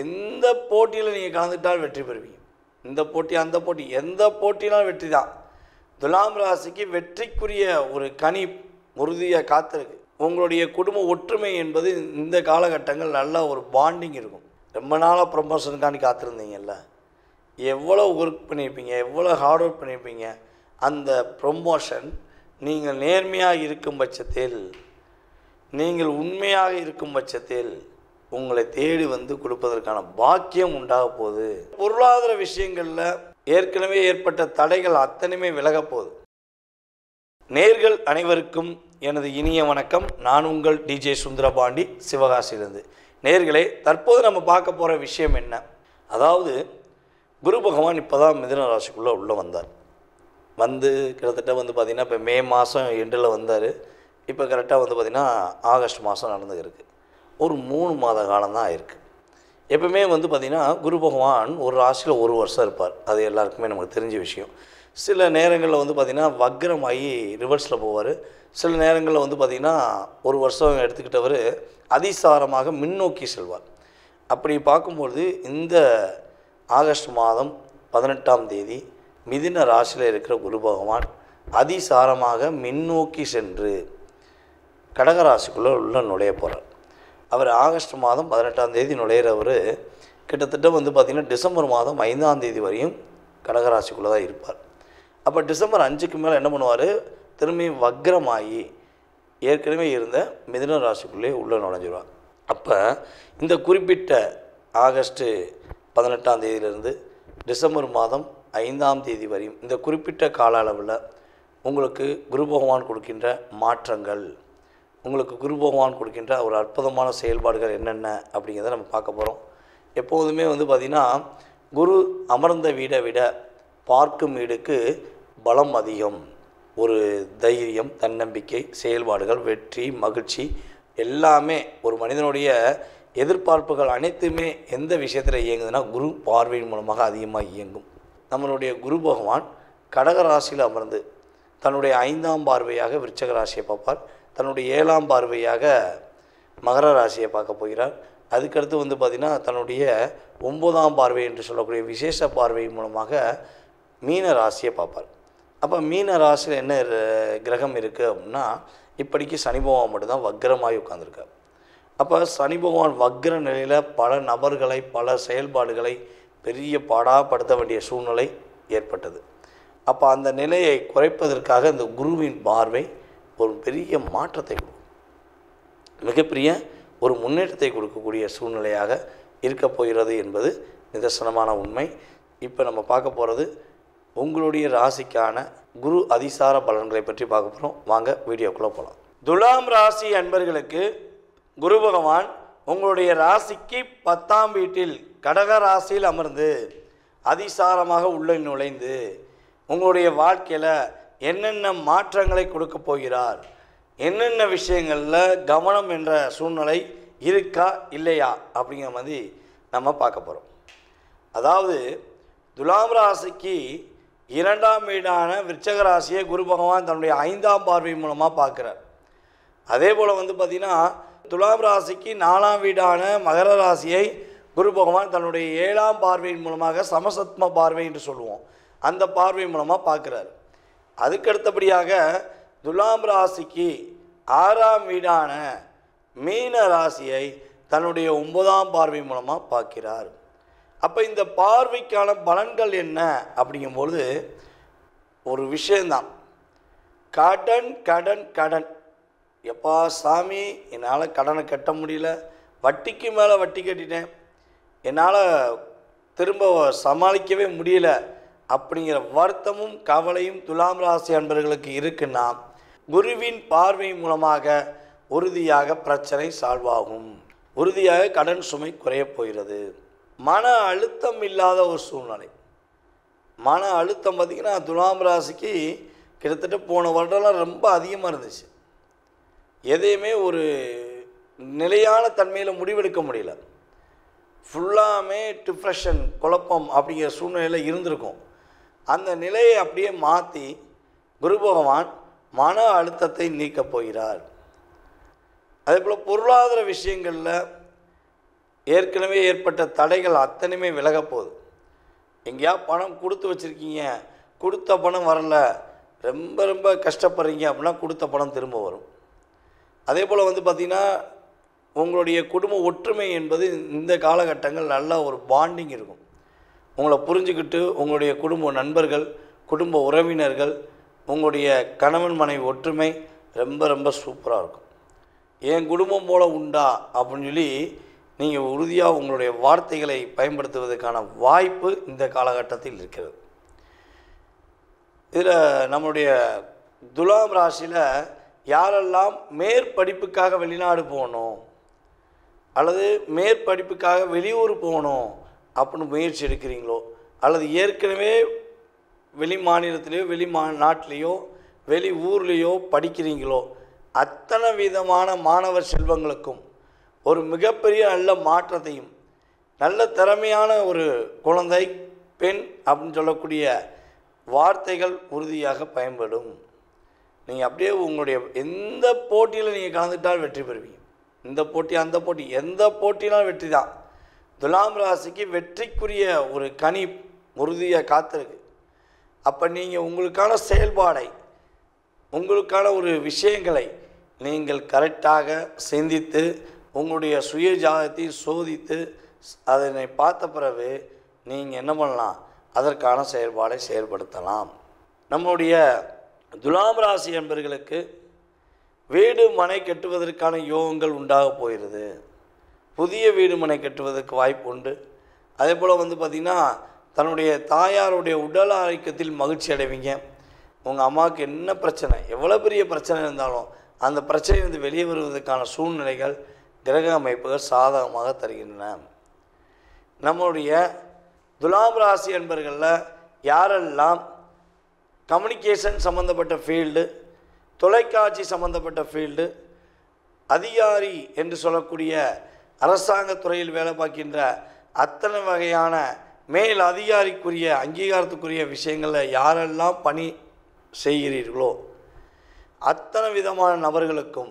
எந்த போட்டியில் நீங்கள் கலந்துக்கிட்டால் வெற்றி பெறுவீங்க. இந்த போட்டி அந்த போட்டி எந்த போட்டினாலும் வெற்றி தான். துலாம் ராசிக்கு வெற்றிக்குரிய ஒரு கனி உறுதியாக காத்திருக்கு. உங்களுடைய குடும்ப ஒற்றுமை என்பது இந்த காலகட்டங்கள் நல்ல ஒரு பாண்டிங் இருக்கும். ரொம்ப நாளாக ப்ரமோஷனுக்காண்டி காத்திருந்தீங்கல்ல, எவ்வளோ ஒர்க் பண்ணியிருப்பீங்க, எவ்வளோ ஹார்ட் ஒர்க் பண்ணியிருப்பீங்க. அந்த ப்ரமோஷன் நீங்கள் நேர்மையாக இருக்கும் பட்சத்தில், நீங்கள் உண்மையாக இருக்கும் பட்சத்தில் உங்களை தேடி வந்து கொடுப்பதற்கான பாக்கியம் உண்டாக போகுது. பொருளாதார விஷயங்களில் ஏற்கனவே ஏற்பட்ட தடைகள் அத்தனையுமே விலகப் போகுது. நேர்கள் அனைவருக்கும் எனது இனிய வணக்கம். நான் உங்கள் டிஜே சுந்தரபாண்டி, சிவகாசியிலிருந்து. நேர்களே, தற்போது நம்ம பார்க்க போகிற விஷயம் என்ன? அதாவது குரு பகவான் இப்போ தான் மிதுன ராசிக்குள்ளே உள்ளே வந்தார். கிட்டத்தட்ட பார்த்திங்கன்னா இப்போ மே மாதம் எண்டில் வந்தார். இப்போ கரெக்டாக பார்த்திங்கன்னா ஆகஸ்ட் மாதம் நடந்துருக்கு. ஒரு 3 மாத காலம் தான் ஆயிருக்கு. எப்பவுமே பார்த்திங்கன்னா குரு பகவான் ஒரு ராசியில் 1 வருஷம் இருப்பார். அது எல்லாருக்குமே நமக்கு தெரிஞ்ச விஷயம். சில நேரங்களில் பார்த்திங்கன்னா வக்ரமாகி ரிவர்ஸில் போவார். சில நேரங்களில் பார்த்திங்கன்னா 1 வருஷம் எடுத்துக்கிட்டவர் அதிசாரமாக முன்னோக்கி செல்வார். அப்படி பார்க்கும்பொழுது இந்த ஆகஸ்ட் மாதம் 18ஆம் தேதி மிதுன ராசியில் இருக்கிற குரு பகவான் அதிசாரமாக முன்னோக்கி சென்று கடகராசிக்குள்ளே உள்ள நுழைய போகிறார். அவர் ஆகஸ்ட் மாதம் 18ஆம் தேதி நுழையிறவர் கிட்டத்தட்ட பார்த்திங்கன்னா டிசம்பர் மாதம் 5ஆம் தேதி வரையும் கடகராசிக்குள்ளே தான் இருப்பார். அப்போ டிசம்பர் 5க்கு மேலே என்ன பண்ணுவார்? திரும்பி வக்ரமாகி ஏற்கனவே இருந்த மிதுன ராசிக்குள்ளே உள்ளே நுழைஞ்சிடுவார். அப்போ இந்த குறிப்பிட்ட ஆகஸ்ட்டு 18ஆம் தேதியிலிருந்து டிசம்பர் மாதம் 5ஆம் தேதி வரையும் இந்த குறிப்பிட்ட கால அளவில் உங்களுக்கு குரு பகவான் கொடுக்கின்ற மாற்றங்கள், உங்களுக்கு குரு பகவான் கொடுக்கின்ற ஒரு அற்புதமான செயல்பாடுகள் என்னென்ன அப்படிங்கிறத நம்ம பார்க்க போகிறோம். எப்போதுமே பார்த்திங்கன்னா குரு அமர்ந்த வீடை விட பார்க்கும் வீடுக்கு பலம் அதிகம். ஒரு தைரியம், தன்னம்பிக்கை, செயல்பாடுகள், வெற்றி, மகிழ்ச்சி எல்லாமே ஒரு மனிதனுடைய எதிர்பார்ப்புகள் அனைத்துமே எந்த விஷயத்தில் இயங்குதுன்னா குரு பார்வையின் மூலமாக அதிகமாக இயங்கும். நம்மளுடைய குரு பகவான் கடகராசியில் அமர்ந்து தன்னுடைய 5ஆம் பார்வையாக விருச்சக ராசியை பார்ப்பார். தன்னுடைய 7ஆம் பார்வையாக மகர ராசியை பார்க்க போகிறார். அதுக்கடுத்து பார்த்திங்கன்னா தன்னுடைய 9ஆம் பார்வை என்று சொல்லக்கூடிய விசேஷ பார்வை மூலமாக மீன ராசியை பார்ப்பார். அப்போ மீன ராசியில் என்ன கிரகம் இருக்குது அப்படின்னா, இப்படிக்கு சனி பகவான் மட்டும்தான் வக்ரமாகி உட்கார்ந்துருக்கார். அப்போ சனி பகவான் வக்ர நிலையில் பல நபர்களை, பல செயல்பாடுகளை பெரிய பாடாப்படுத்த வேண்டிய சூழ்நிலை ஏற்பட்டது. அப்போ அந்த நிலையை குறைப்பதற்காக இந்த குருவின் பார்வை ஒரு பெரிய மாற்றத்தை கொடுக்கும், மிகப்பெரிய ஒரு முன்னேற்றத்தை கொடுக்கக்கூடிய சூழ்நிலையாக இருக்க போகிறது என்பது நிதர்சனமான உண்மை. இப்போ நம்ம பார்க்க போகிறது உங்களுடைய ராசிக்கான குரு அதிசார பலன்களை பற்றி பார்க்க போகிறோம். வாங்க வீடியோக்குள்ளே போகலாம். துலாம் ராசி அன்பர்களுக்கு குரு பகவான் உங்களுடைய ராசிக்கு 10ஆம் வீட்டில் கடக ராசியில் அமர்ந்து அதிசாரமாக உள்ளே நுழைந்து உங்களுடைய வாழ்க்கையில் என்னென்ன மாற்றங்களை கொடுக்க போகிறார், என்னென்ன விஷயங்களில் கவனம் என்ற சூழ்நிலை இருக்கா இல்லையா அப்படிங்கிற மாதிரி நம்ம பார்க்க போகிறோம். அதாவது துலாம் ராசிக்கு 2ஆம் வீடான விருச்சக ராசியை குரு பகவான் தன்னுடைய 5ஆம் பார்வை மூலமாக பார்க்குறார். அதே போல் பார்த்திங்கன்னா துலாம் ராசிக்கு 4ஆம் வீடான மகர ராசியை குரு பகவான் தன்னுடைய 7ஆம் பார்வையின் மூலமாக சமசத்ம பார்வை என்று சொல்லுவோம், அந்த பார்வை மூலமாக பார்க்குறார். அதுக்கடுத்தபடியாக துலாம் ராசிக்கு 6ஆம் வீடான மீன ராசியை தன்னுடைய 9ஆம் பார்வை மூலமாக பார்க்கிறார். அப்போ இந்த பார்வைக்கான பலன்கள் என்ன அப்படிங்கும்பொழுது ஒரு விஷயந்தான், கடன் கடன் கடன். எப்பா சாமி, என்னால் கடனை கட்ட முடியல, வட்டிக்கு மேலே வட்டி கட்டிட்டேன், என்னால் திரும்ப சமாளிக்கவே முடியல அப்படிங்கிற வருத்தமும் கவலையும் துலாம் ராசி அன்பர்களுக்கு இருக்குன்னா குருவின் பார்வை மூலமாக உறுதியாக பிரச்சனை சால்வ் ஆகும், உறுதியாக கடன் சுமை குறையப் போகிறது. மன அழுத்தம் இல்லாத ஒரு சூழ்நிலை. மன அழுத்தம் பார்த்திங்கன்னா துலாம் ராசிக்கு கிட்டத்தட்ட போன வருடம்லாம் ரொம்ப அதிகமாக இருந்துச்சு. எதையுமே ஒரு நிலையான தன்மையில் முடிவெடுக்க முடியல, ஃபுல்லாமே டிப்ரெஷன், குழப்பம் அப்படிங்கிற சூழ்நிலையில் இருந்திருக்கும். அந்த நிலையை அப்படியே மாற்றி குரு பகவான் மன அழுத்தத்தை நீக்கப் போகிறார். அதே போல் பொருளாதார விஷயங்களில் ஏற்கனவே ஏற்பட்ட தடைகள் அத்தனையுமே விலகப் போகுது. எங்கேயா பணம் கொடுத்து வச்சுருக்கீங்க, கொடுத்த பணம் வரல, ரொம்ப ரொம்ப கஷ்டப்படுறீங்க அப்படின்னா கொடுத்த பணம் திரும்ப வரும். அதே போல் பார்த்திங்கன்னா உங்களுடைய குடும்ப ஒற்றுமை என்பது இந்த காலகட்டங்கள் நல்ல ஒரு பாண்டிங் இருக்கும். உங்களை புரிஞ்சுக்கிட்டு உங்களுடைய குடும்ப நண்பர்கள், குடும்ப உறவினர்கள், உங்களுடைய கணவன் மனைவி ஒற்றுமை ரொம்ப ரொம்ப சூப்பராக இருக்கும். என் குடும்பம் போல் உண்டா அப்படின்னு சொல்லி நீங்கள் உறுதியாக உங்களுடைய வார்த்தைகளை பயன்படுத்துவதற்கான வாய்ப்பு இந்த காலகட்டத்தில் இருக்கிறது. இதில் நம்மளுடைய துலாம் ராசியில் யாரெல்லாம் மேற்படிப்புக்காக வெளிநாடு போகணும் அல்லது மேற்படிப்புக்காக வெளியூர் போகணும் அப்படின்னு முயற்சி எடுக்கிறீங்களோ, அல்லது ஏற்கனவே வெளி மாநிலத்திலேயோ நாட்டிலேயோ வெளி ஊர்லேயோ படிக்கிறீங்களோ, அத்தனை விதமான மாணவர் செல்வங்களுக்கும் ஒரு மிகப்பெரிய நல்ல மாற்றத்தையும், நல்ல திறமையான ஒரு குழந்தை, பெண் அப்படின்னு சொல்லக்கூடிய வார்த்தைகள் உறுதியாக பயன்படும். நீங்கள் அப்படியே உங்களுடைய எந்த போட்டியில் நீங்கள் கலந்துட்டால் வெற்றி பெறுவீங்க. இந்த போட்டி அந்த போட்டி எந்த போட்டினாலும் வெற்றி தான். துலாம் ராசிக்கு வெற்றிக்குரிய ஒரு கனி உறுதியாக காத்திருக்கு. அப்போ நீங்கள் உங்களுக்கான செயல்பாடை, உங்களுக்கான ஒரு விஷயங்களை நீங்கள் கரெக்டாக சிந்தித்து உங்களுடைய சுய ஜாதகத்தை சோதித்து அதனை பார்த்த பிறகு நீங்கள் என்ன பண்ணலாம், அதற்கான செயல்பாடை செயல்படுத்தலாம். நம்முடைய துலாம் ராசி என்பவர்களுக்கு வீடு மனை கட்டுவதற்கான யோகங்கள் உண்டாக போகிறது. புதிய வீடு மனை கட்டுவதற்கு வாய்ப்பு உண்டு. அதே போல் பார்த்திங்கன்னா தன்னுடைய தாயாருடைய உடல் ஆரோக்கியத்தில் மகிழ்ச்சி அடைவீங்க. உங்கள் அம்மாவுக்கு என்ன பிரச்சனை, எவ்வளோ பெரிய பிரச்சனை இருந்தாலும் அந்த பிரச்சனையிலிருந்து வெளியே வருவதற்கான சூழ்நிலைகள் கிரக அமைப்புகள் சாதகமாக தருகின்றன. நம்மளுடைய துலாம் ராசி என்பர்களில் யாரெல்லாம் கம்யூனிகேஷன் சம்மந்தப்பட்ட ஃபீல்டு, தொலைக்காட்சி சம்மந்தப்பட்ட ஃபீல்டு, அதிகாரி என்று சொல்லக்கூடிய அரசாங்க துறையில் வேலை பார்க்கின்ற அத்தனை வகையான மேல் அதிகாரிக்குரிய அங்கீகாரத்துக்குரிய விஷயங்களில் யாரெல்லாம் பணி செய்கிறீர்களோ அத்தனை விதமான நபர்களுக்கும்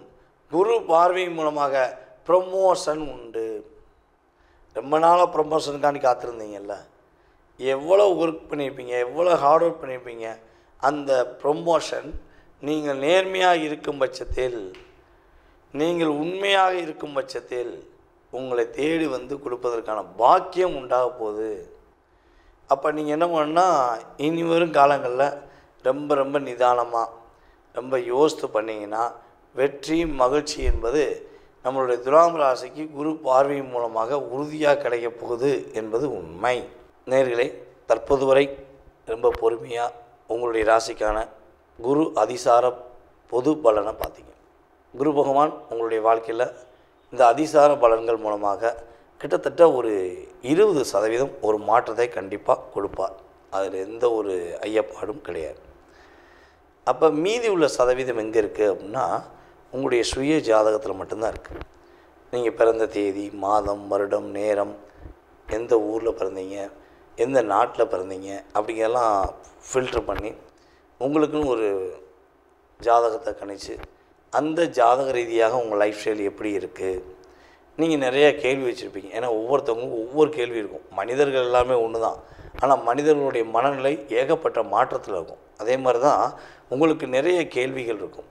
குரு பார்வை மூலமாக ப்ரொமோஷன் உண்டு. ரொம்ப நாளாக ப்ரொமோஷனுக்காண்டி காத்திருந்தீங்கல்ல, எவ்வளோ ஒர்க் பண்ணியிருப்பீங்க, எவ்வளோ ஹார்ட் ஒர்க் பண்ணியிருப்பீங்க. அந்த ப்ரொமோஷன் நீங்கள் நேர்மையாக இருக்கும் பட்சத்தில், நீங்கள் உண்மையாக இருக்கும் பட்சத்தில் உங்களை தேடி கொடுப்பதற்கான பாக்கியம் உண்டாக போகுது. அப்போ நீங்கள் என்ன பண்ணால் இனி வரும் காலங்களில் ரொம்ப ரொம்ப நிதானமாக ரொம்ப யோசித்து பண்ணிங்கன்னா வெற்றி மகிழ்ச்சி என்பது நம்மளுடைய துலாம் ராசிக்கு குரு பார்வை மூலமாக உறுதியாக கிடைக்கப் போகுது என்பது உண்மை. நேயர்களே, தற்போது வரை ரொம்ப பொறுமையாக உங்களுடைய ராசிக்கான குரு அதிசார பொது பலனை பார்த்தீங்க. குரு பகவான் உங்களுடைய வாழ்க்கையில் இந்த அதிசார பலன்கள் மூலமாக கிட்டத்தட்ட ஒரு 20% ஒரு மாற்றத்தை கண்டிப்பாக கொடுப்பார். அதில் எந்த ஒரு ஐயப்பாடும் கிடையாது. அப்போ மீதி உள்ள சதவீதம் எங்கே இருக்குது அப்படின்னா உங்களுடைய சுய ஜாதகத்தில் மட்டும்தான் இருக்குது. நீங்கள் பிறந்த தேதி, மாதம், வருடம், நேரம், எந்த ஊரில் பிறந்தீங்க, எந்த நாட்டில் பிறந்தீங்க அப்படிங்கிறதெல்லாம் ஃபில்ட்ரு பண்ணி உங்களுக்குன்னு ஒரு ஜாதகத்தை கணிச்சு அந்த ஜாதக ரீதியாக உங்கள் லைஃப் ஸ்டைல் எப்படி இருக்குது. நீங்கள் நிறைய கேள்வி வச்சுருப்பீங்க. ஏன்னா ஒவ்வொருத்தவங்களுக்கும் ஒவ்வொரு கேள்வி இருக்கும். மனிதர்கள் எல்லாமே ஒன்று தான், ஆனால் மனிதர்களுடைய மனநிலை ஏகப்பட்ட மாற்றத்தில் இருக்கும். அதே மாதிரி தான் உங்களுக்கு நிறைய கேள்விகள் இருக்கும்.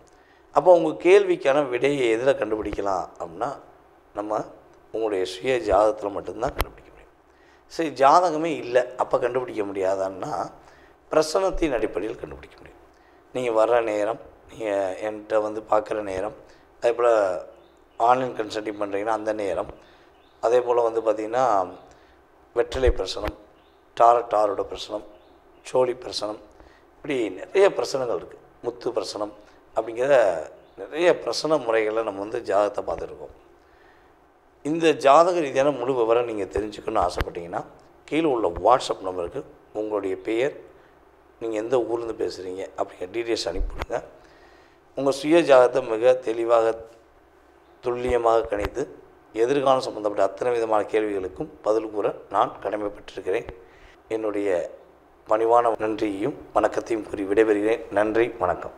அப்போ உங்கள் கேள்விக்கான விடையை எதில் கண்டுபிடிக்கலாம் அப்படின்னா நம்ம உங்களுடைய சுய ஜாதகத்தில் மட்டும்தான் கண்டுபிடிக்க முடியும். சரி, ஜாதகமே இல்லை அப்போ கண்டுபிடிக்க முடியாதான்னா பிரசனத்தின் அடிப்படையில் கண்டுபிடிக்க முடியும். நீங்கள் வர்ற நேரம், நீங்கள் என்கிட்ட பார்க்குற நேரம், அதே போல் ஆன்லைன் கன்சல்டிங் பண்ணுறீங்கன்னா அந்த நேரம், அதே போல் பார்த்திங்கன்னா வெற்றிலை பிரசனம், டாரோட பிரசனம், சோழி பிரசனம், இப்படி நிறைய பிரசனங்கள் இருக்குது. முத்து பிரசனம் அப்படிங்கிற நிறைய பிரசன முறைகளை நம்ம ஜாதகத்தை பார்த்துருக்கோம். இந்த ஜாதக ரீதியான முழு விவரம் நீங்கள் தெரிஞ்சுக்கணும்னு ஆசைப்பட்டீங்கன்னா கீழே உள்ள வாட்ஸ்அப் நம்பருக்கு உங்களுடைய பெயர், நீங்கள் எந்த ஊர்லேருந்து பேசுகிறீங்க அப்படிங்கிற டீட்டெயில்ஸ் அனுப்பிவிடுங்க. உங்கள் சுய ஜாதகத்தை மிக தெளிவாக துல்லியமாக கணித்து எதிர்காலம் சம்பந்தப்பட்ட அத்தனை விதமான கேள்விகளுக்கும் பதில் கூற நான் கடமைப்பட்டிருக்கிறேன். என்னுடைய பணிவான நன்றியையும் வணக்கத்தையும் கூறி விடைபெறுகிறேன். நன்றி, வணக்கம்.